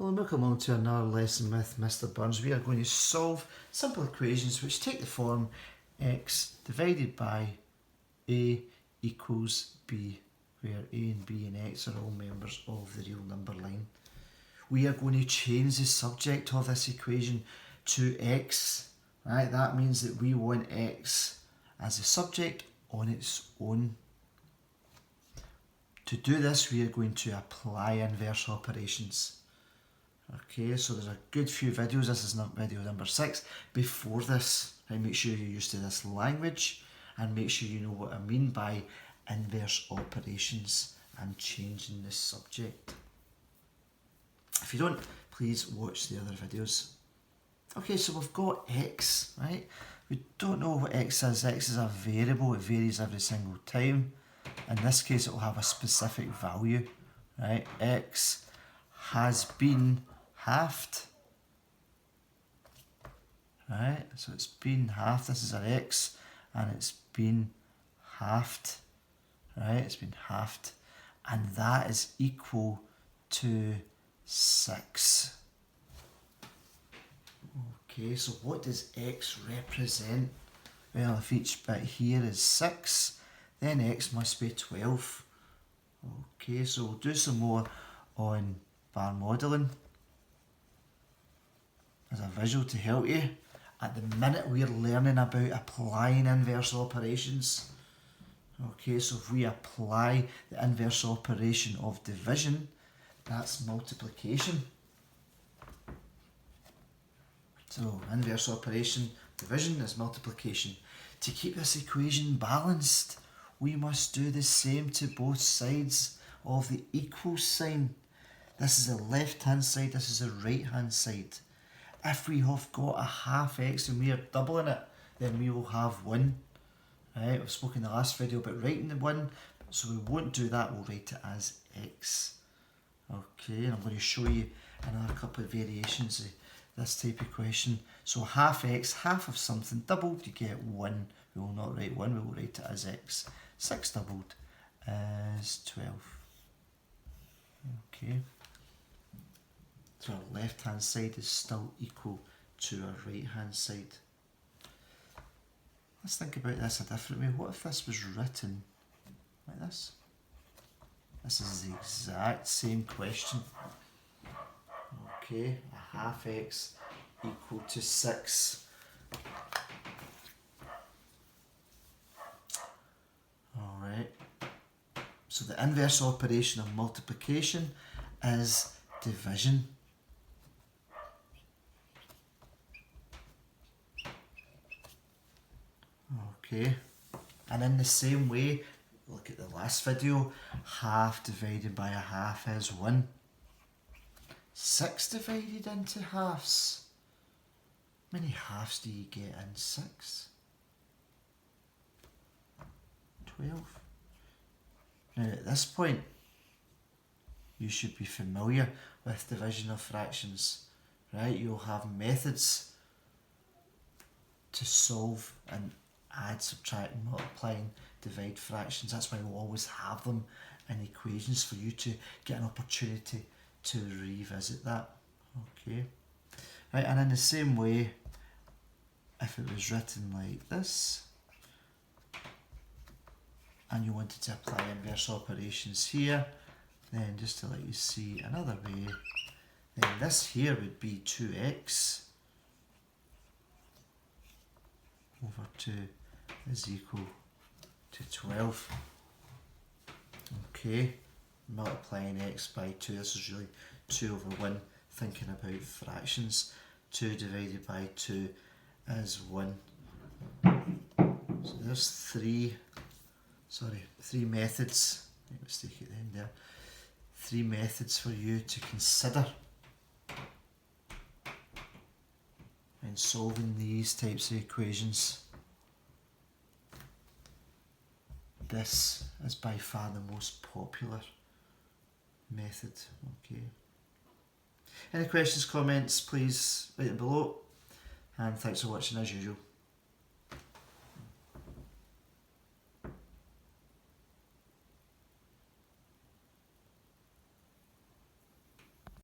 Well, welcome along to another lesson with Mr. Burns. We are going to solve simple equations which take the form x divided by a equals b, where a and b and x are all members of the real number line. We are going to change the subject of this equation to x. Right? That means that we want x as the subject on its own. To do this, we are going to apply inverse operations. Okay, so there's a good few videos, this is not video number 6, before this. Right, make sure you're used to this language and make sure you know what I mean by inverse operations and changing the subject. If you don't, please watch the other videos. Okay, so we've got x, right? We don't know what x is. X is a variable, it varies every single time. In this case, it will have a specific value, right? X has been halved, right? So it's been halved. This is our x, and it's been halved, right? It's been halved, and that is equal to 6. Okay, so what does x represent? Well, if each bit here is 6, then x must be 12. Okay, so we'll do some more on bar modelling as a visual to help you. At the minute we're learning about applying inverse operations. Okay, so if we apply the inverse operation of division, that's multiplication. So inverse operation, division is multiplication. To keep this equation balanced, we must do the same to both sides of the equal sign. This is the left hand side, this is the right hand side. If we have got a half x and we are doubling it, then we will have 1. Right? I've spoken in the last video about writing the 1, so we won't do that, we'll write it as x. Okay, and I'm going to show you another couple of variations of this type of equation. So half x, half of something doubled, you get 1. We will not write 1, we will write it as x. 6 doubled is 12. Okay. So our left hand side is still equal to our right hand side. Let's think about this a different way. What if this was written like this? This is the exact same question. Okay, a half x equal to 6. Alright, so the inverse operation of multiplication is division. Okay, and in the same way, look at the last video, half divided by a half is 1. 6 divided into halves. How many halves do you get in 6? 12. Now at this point, you should be familiar with division of fractions, right? You'll have methods to solve and add, subtract, multiplying, divide fractions. That's why we'll always have them in equations for you to get an opportunity to revisit that. Okay, right, and in the same way, if it was written like this and you wanted to apply inverse operations here, then just to let you see another way, then this here would be 2x over 2 is equal to 12. Okay, multiplying x by 2, this is really 2 over 1, thinking about fractions. 2 divided by 2 is 1. So there's three methods, make a mistake at the end there, 3 methods for you to consider in solving these types of equations. This is by far the most popular method. Okay. Any questions, comments, please write them below. And thanks for watching as usual.